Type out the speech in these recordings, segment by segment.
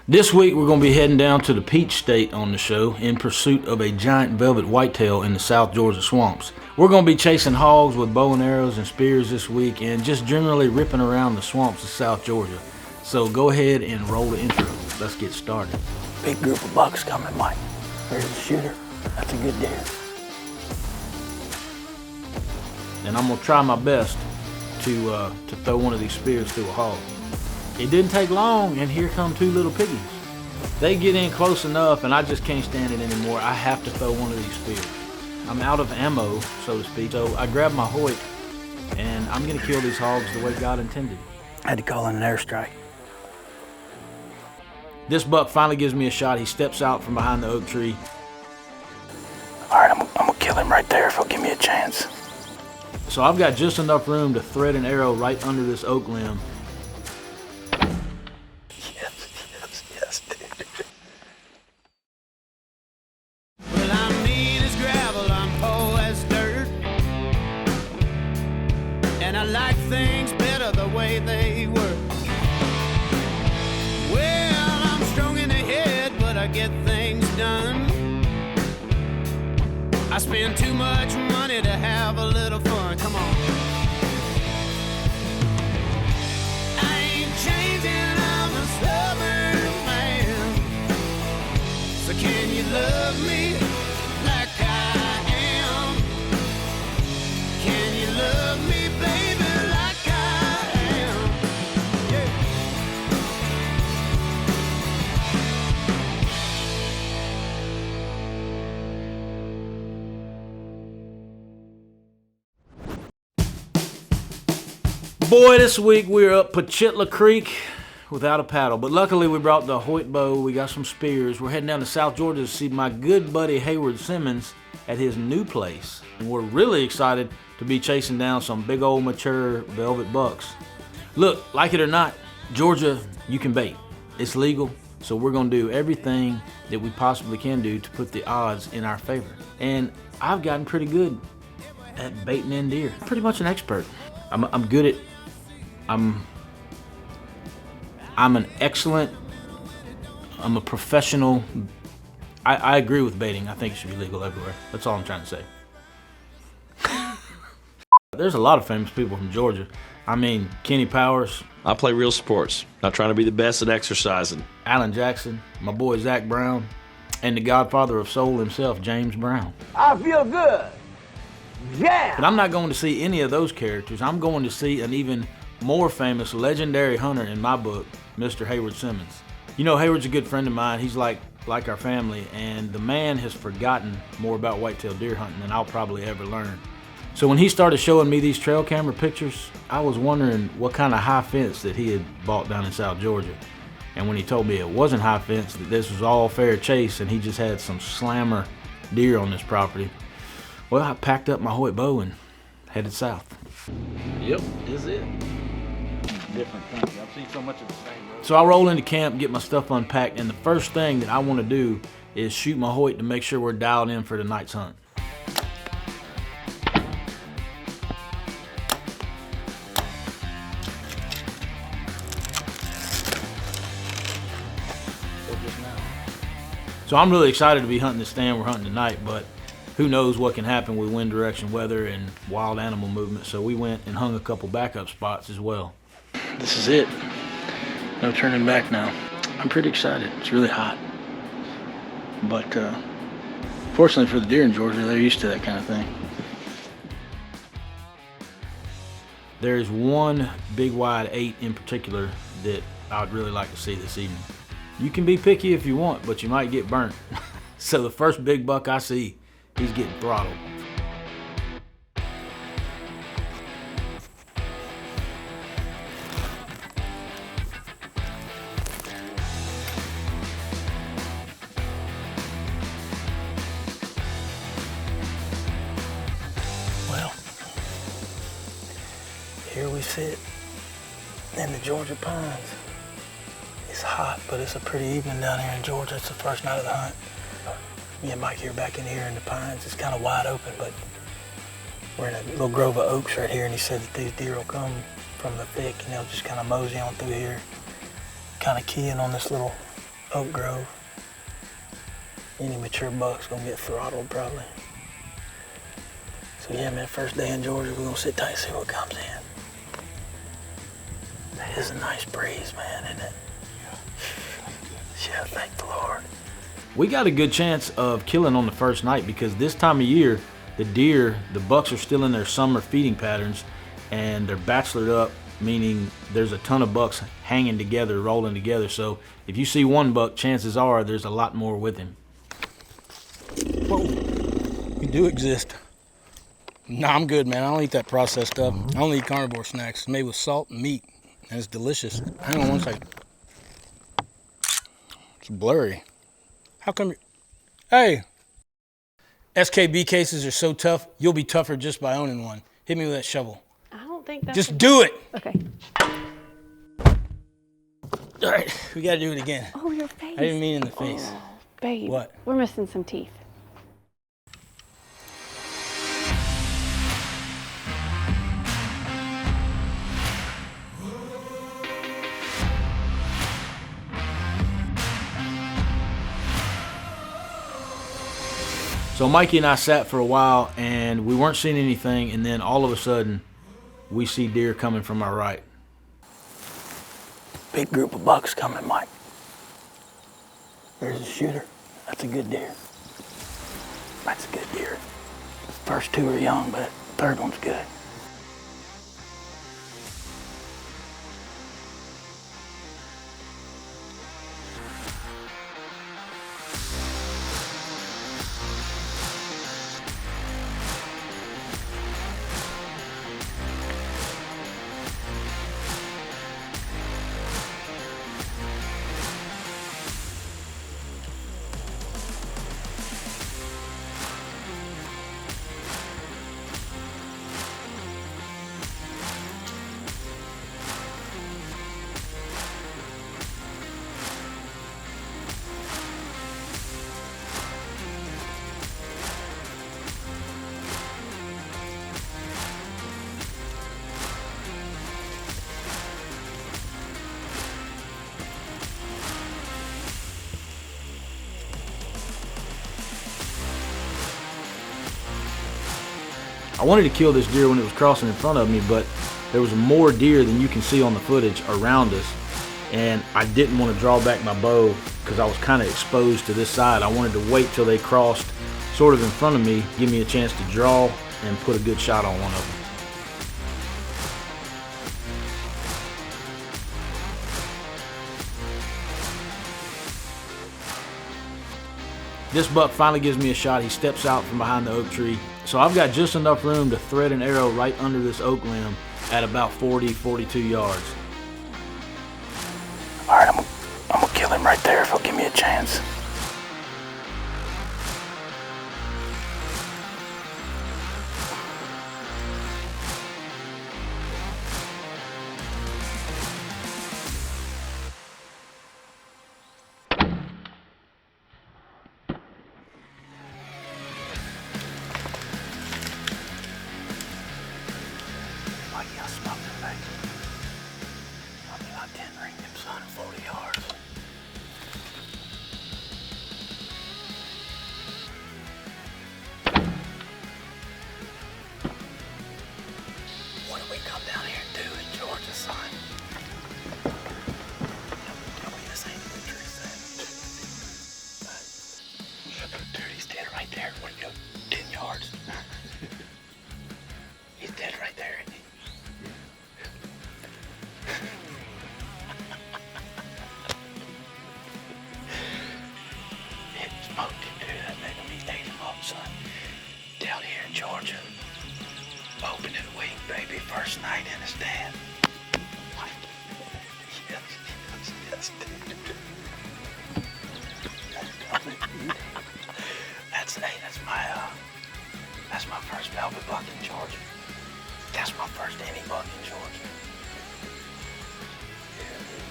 This week we're going to be heading down to the Peach State on the show in pursuit of a giant velvet whitetail in the South Georgia swamps. We're going to be chasing hogs with bow and arrows and spears this week and just generally ripping around the swamps of South Georgia. So go ahead and roll the intro. Let's get started. Big group of bucks coming, Mike. There's the shooter. That's a good deer. And I'm going to try my best to throw one of these spears through a hog. It didn't take long, and here come two little piggies. They get in close enough, and I just can't stand it anymore. I have to throw one of these spears. I'm out of ammo, so to speak, so I grab my Hoyt, and I'm going to kill these hogs the way God intended. I had to call in an airstrike. This buck finally gives me a shot. He steps out from behind the oak tree. All right, I'm going to kill him right there if he'll give me a chance. So I've got just enough room to thread an arrow right under this oak limb. Yes, dude. Well, I'm mean as gravel, I'm poor as dirt, and I like things better the way they were. Well, I'm strong in the head, but I get things done. I spend too much money to have a little fun. Come on. I ain't changing, I'm a stubborn man. So can you love me like I am? Can you love me, baby, like I am? Yeah. Boy, this week we're up Pachitla Creek without a paddle, but luckily we brought the Hoyt bow, we got some spears. We're heading down to South Georgia to see my good buddy Hayward Simmons at his new place. And we're really excited to be chasing down some big old mature velvet bucks. Look, like it or not, Georgia, you can bait. It's legal, so we're gonna do everything that we possibly can do to put the odds in our favor. And I've gotten pretty good at baiting in deer. I'm pretty much an expert. I'm good at I'm a professional. I agree with baiting. I think it should be legal everywhere. That's all I'm trying to say. There's a lot of famous people from Georgia. I mean, Kenny Powers. I play real sports, not trying to be the best at exercising. Alan Jackson, my boy Zach Brown, and the godfather of soul himself, James Brown. I feel good. Yeah. But I'm not going to see any of those characters. I'm going to see an even more famous, legendary hunter in my book, Mr. Hayward Simmons. You know, Hayward's a good friend of mine. He's like our family, and the man has forgotten more about whitetail deer hunting than I'll probably ever learn. So when he started showing me these trail camera pictures, I was wondering what kind of high fence that he had bought down in South Georgia. And when he told me it wasn't high fence, that this was all fair chase, and he just had some slammer deer on this property, well, I packed up my Hoyt bow and headed south. Yep, this is it. Different country. I've seen so much of the same road. So I roll into camp, get my stuff unpacked, and the first thing that I want to do is shoot my Hoyt to make sure we're dialed in for the night's hunt. So I'm really excited to be hunting this stand we're hunting tonight, but who knows what can happen with wind direction, weather, and wild animal movement. So we went and hung a couple backup spots as well. This is it. No turning back now. I'm pretty excited. It's really hot. But fortunately for the deer in Georgia, they're used to that kind of thing. There's one big wide 8 in particular that I'd really like to see this evening. You can be picky if you want, but you might get burnt. So the first big buck I see, he's getting throttled. Well, here we sit in the Georgia pines. It's hot, but it's a pretty evening down here in Georgia. It's the first night of the hunt. Me and Mike here back in here in the pines. It's kind of wide open, but we're in a little grove of oaks right here, and he said that these deer will come from the thick and they'll just kind of mosey on through here, kind of keying on this little Oak Grove. Any mature buck's gonna get throttled probably. So yeah, man, first day in Georgia, we're gonna sit tight and see what comes in. That is a nice breeze, man, isn't it? Yeah, thank the Lord. We got a good chance of killing on the first night because this time of year, the bucks are still in their summer feeding patterns and they're bachelored up, meaning there's a ton of bucks hanging together, rolling together. So if you see one buck, chances are there's a lot more with him. Whoa, we do exist. Nah, I'm good, man. I don't eat that processed stuff. I only eat carnivore snacks made with salt and meat, and it's delicious. Hang on one second. It's blurry. How come you... Hey! SKB cases are so tough, you'll be tougher just by owning one. Hit me with that shovel. I don't think that's... Just do it! Okay. All right, we gotta do it again. Oh, your face. I didn't mean in the face. Oh, babe. What? We're missing some teeth. So Mikey and I sat for a while and we weren't seeing anything, and then all of a sudden we see deer coming from our right. Big group of bucks coming, Mike. There's a shooter. That's a good deer. That's a good deer. First two are young, but the third one's good. I wanted to kill this deer when it was crossing in front of me, but there was more deer than you can see on the footage around us, and I didn't want to draw back my bow because I was kind of exposed to this side. I wanted to wait till they crossed sort of in front of me, give me a chance to draw and put a good shot on one of them. This buck finally gives me a shot. He steps out from behind the oak tree. So I've got just enough room to thread an arrow right under this oak limb at about 40, 42 yards. All right, I'm gonna kill him right there if he'll give me a chance. I smoked him, baby. I didn't ring him, son, 40 yards. What do we come down here and do in Georgia, son? Tell me this ain't a good tree stand. Dude, he's dead right there. What do you do? 10 yards. He's dead right there, isn't he? It smoked him, dude. That made him, he ate him up, son. Down here in Georgia. Opening week, baby. First night in the stand. Yes, dude. That's my first velvet buck in Georgia. That's my first any buck in Georgia. Yeah, dude.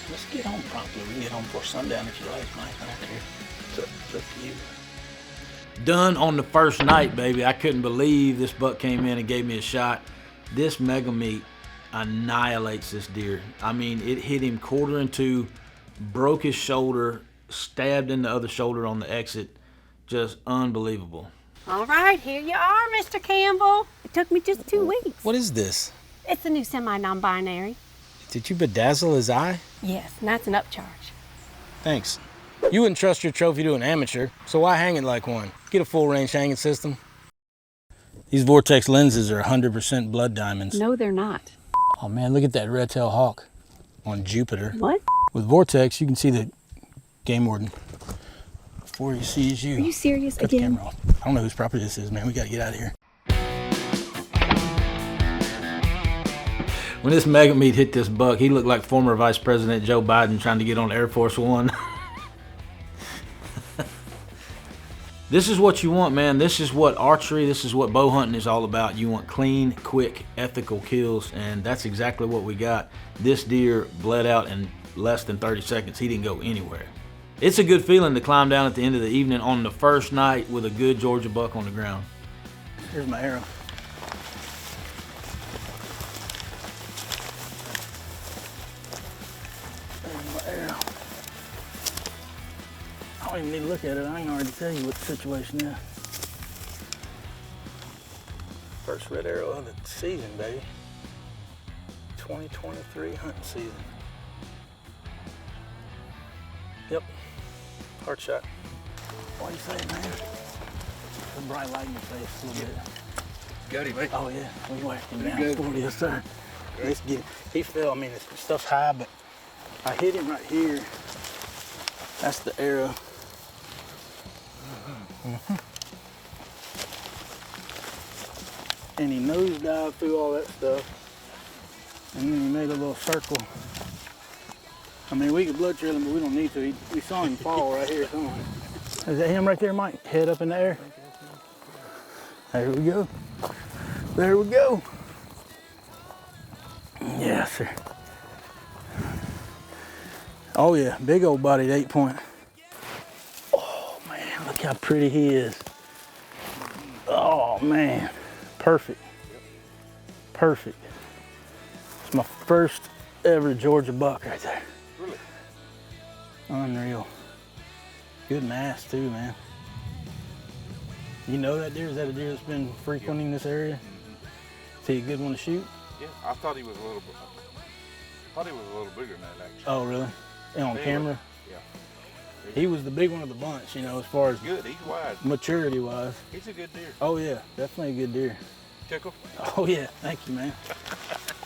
Let's get home promptly. We can get home before sundown if you like, Mike. I don't care. It's up to you. Done on the first night, baby. I couldn't believe this buck came in and gave me a shot. This mega meat annihilates this deer. I mean, it hit him quarter in two, broke his shoulder, stabbed in the other shoulder on the exit. Just unbelievable. All right, here you are, Mr. Campbell. It took me just 2 weeks. What is this? It's the new semi-non-binary. Did you bedazzle his eye? Yes, and that's an upcharge. Thanks. You wouldn't trust your trophy to an amateur, so why hang it like one? Get a full-range hanging system. These Vortex lenses are 100% blood diamonds. No, they're not. Oh man, look at that red-tailed hawk on Jupiter. What? With Vortex, you can see the game warden before he sees you. Are you serious Cut the again? camera off. I don't know whose property this is, man. We gotta get out of here. When this mega meat hit this buck, he looked like former Vice President Joe Biden trying to get on Air Force One. This is what you want, man. This is what archery, this is what bow hunting is all about. You want clean, quick, ethical kills, and that's exactly what we got. This deer bled out in less than 30 seconds. He didn't go anywhere. It's a good feeling to climb down at the end of the evening on the first night with a good Georgia buck on the ground. Here's my arrow. There's my arrow. I don't even need to look at it. I can already tell you what the situation is. First red arrow of the season, baby. 2023 hunting season. Yep. Hard shot. What do you say, man? The bright light in your face a little bit. Got him, mate. Oh yeah, we whacked him down for you, yes sir. Let's get him. He fell, I mean, the stuff's high, but I hit him right here. That's the arrow. And he nosedived through all that stuff. And then he made a little circle. I mean, we could blood trail him, but we don't need to. We saw him fall right here somewhere. Is that him right there, Mike? Head up in the air. There we go. There we go. Yes, sir. Oh yeah, big old bodied 8-point. Oh man, look how pretty he is. Oh man, perfect. Perfect. It's my first ever Georgia buck right there. Really? Unreal. Good mass too, man. You know that deer? Is that a deer that's been frequenting this area? Is he a good one to shoot? Yeah, I thought he was a little bigger than that, actually. Oh, really? And on camera? Yeah. He was the big one of the bunch, you know, as far as Good, he's wide. maturity-wise. He's a good deer. Oh, yeah, definitely a good deer. Tickle? Oh, yeah, thank you, man.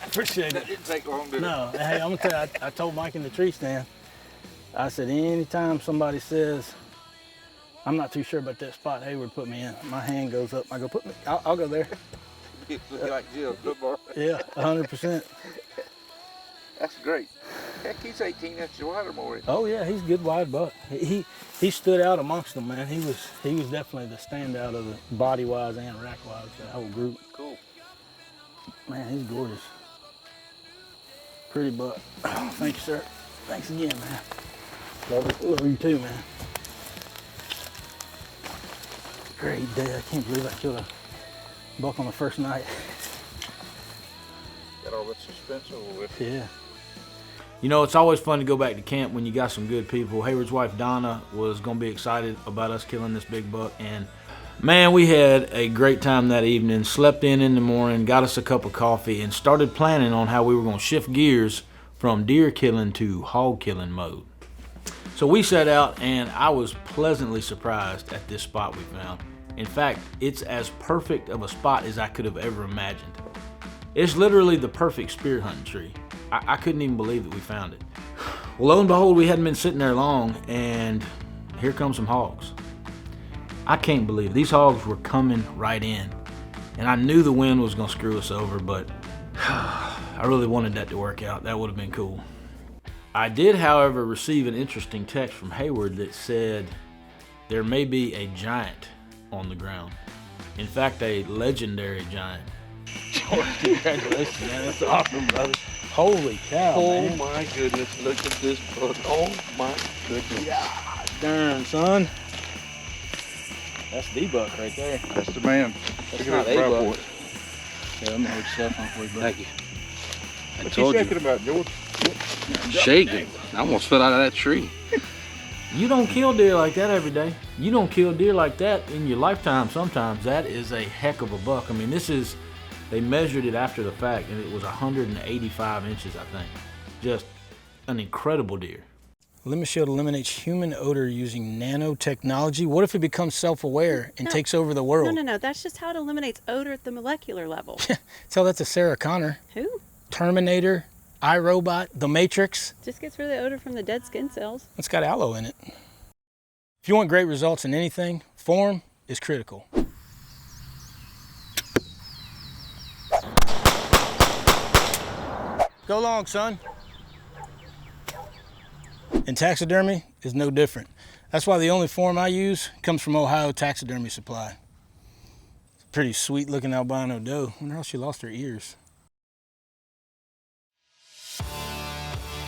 Appreciate That it. didn't take long, did it? No, hey, I'm gonna tell you, I told Mike in the tree stand, I said, anytime somebody says, I'm not too sure about that spot Hayward put me in, my hand goes up. I go, I'll go there. You look like Jill football. Yeah, 100%. That's great. Heck, he's 18 inches wide or more. Oh yeah, he's a good wide buck. He stood out amongst them, man. He was definitely the standout of the body wise and rack wise, that whole group. Cool. Man, he's gorgeous. Pretty buck. Thank you, sir. Thanks again, man. Love you too, man. Great day. I can't believe I killed a buck on the first night. Got all that suspense over with. Yeah. You know, it's always fun to go back to camp when you got some good people. Hayward's wife, Donna, was going to be excited about us killing this big buck. And, man, we had a great time that evening. Slept in the morning, got us a cup of coffee, and started planning on how we were going to shift gears from deer killing to hog killing mode. So we set out, and I was pleasantly surprised at this spot we found. In fact, it's as perfect of a spot as I could have ever imagined. It's literally the perfect spear hunting tree. I couldn't even believe that we found it. Well, lo and behold, we hadn't been sitting there long, and here come some hogs. I can't believe it. These hogs were coming right in. And I knew the wind was gonna screw us over, but I really wanted that to work out. That would have been cool. I did, however, receive an interesting text from Hayward that said there may be a giant on the ground. In fact, a legendary giant. Congratulations, man. That's awesome, brother. Holy cow, man. Oh my goodness, look at this buck. Oh my goodness. God darn, son. That's the buck right there. That's the man. That's Look at not that a brow buck. point. Yeah, I'm gonna hold stuff on for you, bro. Thank you. What you told shaking you. about, George? Shaking. I almost fell out of that tree. You don't kill deer like that every day. You don't kill deer like that in your lifetime sometimes. That is a heck of a buck. I mean, they measured it after the fact, and it was 185 inches, I think. Just an incredible deer. Limit Shield eliminates human odor using nanotechnology. What if it becomes self-aware and takes over the world? No. That's just how it eliminates odor at the molecular level. Tell that to Sarah Connor. Who? Terminator, iRobot, The Matrix. Just gets rid of the odor from the dead skin cells. It's got aloe in it. If you want great results in anything, form is critical. Go long, son. And taxidermy is no different. That's why the only form I use comes from Ohio Taxidermy Supply. It's a pretty sweet looking albino doe. I wonder how she lost her ears.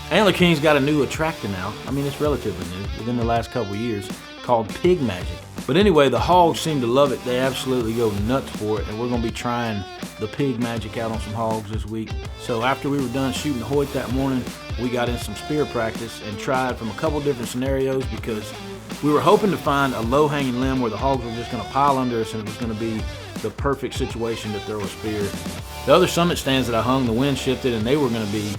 Antler King's got a new attractor now. I mean, it's relatively new, within the last couple years, called Pig Magic. But anyway, the hogs seem to love it. They absolutely go nuts for it, and we're gonna be trying the Pig Magic out on some hogs this week. So after we were done shooting the Hoyt that morning, we got in some spear practice and tried from a couple different scenarios because we were hoping to find a low-hanging limb where the hogs were just gonna pile under us and it was gonna be the perfect situation to throw a spear. The other summit stands that I hung, the wind shifted and they were gonna be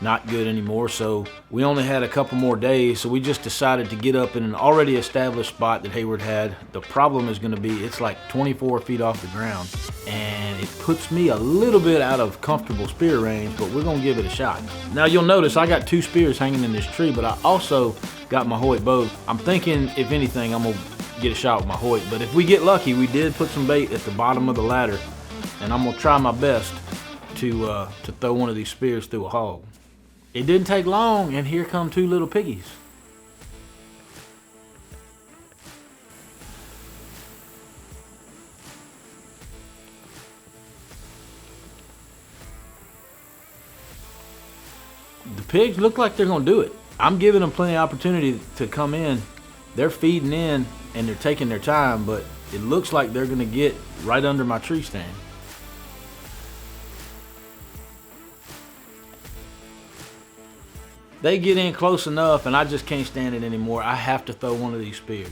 not good anymore, so we only had a couple more days, so we just decided to get up in an already established spot that Hayward had. The problem is going to be it's like 24 feet off the ground, and it puts me a little bit out of comfortable spear range, but we're going to give it a shot. Now you'll notice I got 2 spears hanging in this tree, but I also got my Hoyt bow. I'm thinking, if anything, I'm going to get a shot with my Hoyt, but if we get lucky, we did put some bait at the bottom of the ladder, and I'm going to try my best to throw one of these spears through a hog. It didn't take long, and here come 2 little piggies. The pigs look like they're gonna do it. I'm giving them plenty of opportunity to come in. They're feeding in, and they're taking their time, but it looks like they're gonna get right under my tree stand. They get in close enough and I just can't stand it anymore. I have to throw one of these spears.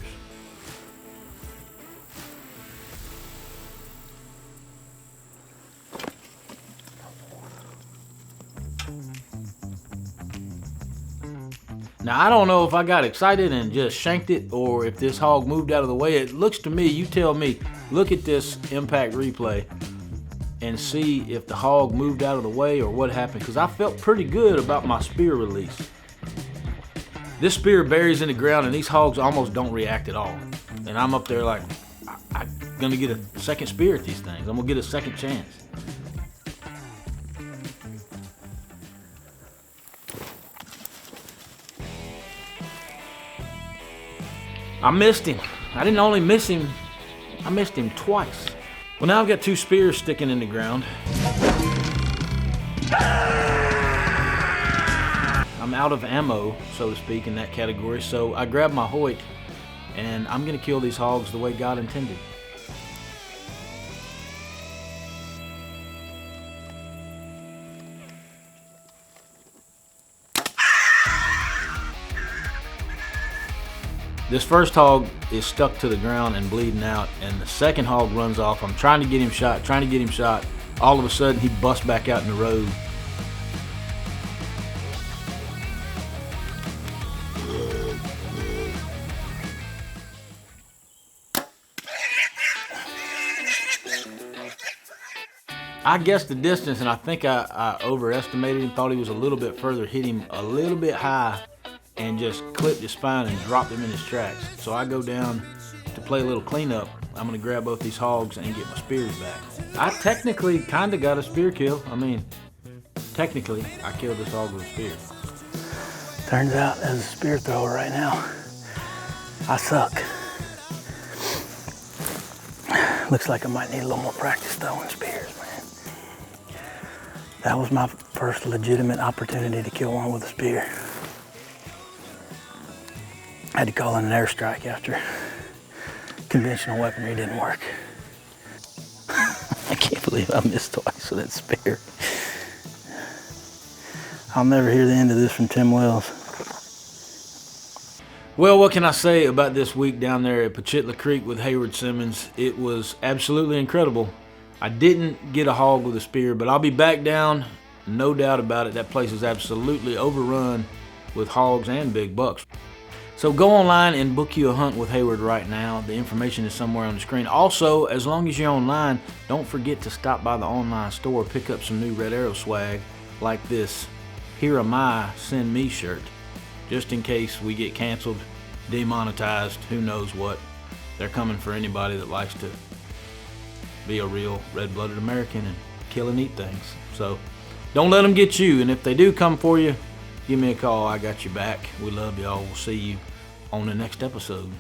Now I don't know if I got excited and just shanked it or if this hog moved out of the way. It looks to me, you tell me, look at this impact replay and see if the hog moved out of the way or what happened, because I felt pretty good about my spear release. This spear buries in the ground and these hogs almost don't react at all. And I'm up there like, I'm gonna get a second spear at these things. I'm gonna get a second chance. I missed him. I didn't only miss him, I missed him twice. Well, now I've got 2 spears sticking in the ground. I'm out of ammo, so to speak, in that category, so I grabbed my Hoyt, and I'm gonna kill these hogs the way God intended. This first hog is stuck to the ground and bleeding out, and the second hog runs off. I'm trying to get him shot, All of a sudden, he busts back out in the road. I guessed the distance, and I think I overestimated him, thought he was a little bit further, hit him a little bit high, and just clipped his spine and dropped him in his tracks. So I go down to play a little cleanup. I'm gonna grab both these hogs and get my spears back. I technically kinda got a spear kill. I mean, technically, I killed this hog with a spear. Turns out, as a spear thrower right now, I suck. Looks like I might need a little more practice throwing spears, man. That was my first legitimate opportunity to kill one with a spear. I had to call in an airstrike after conventional weaponry didn't work. I can't believe I missed twice with that spear. I'll never hear the end of this from Tim Wells. Well, what can I say about this week down there at Pachitla Creek with Hayward Simmons? It was absolutely incredible. I didn't get a hog with a spear, but I'll be back down, no doubt about it. That place is absolutely overrun with hogs and big bucks. So go online and book you a hunt with Hayward right now. The information is somewhere on the screen. Also, as long as you're online, don't forget to stop by the online store, pick up some new Red Arrow swag like this "Here Am I, Send Me" shirt. Just in case we get canceled, demonetized, who knows what. They're coming for anybody that likes to be a real red-blooded American and kill and eat things. So don't let them get you, and if they do come for you, give me a call. I got your back. We love y'all. We'll see you on the next episode.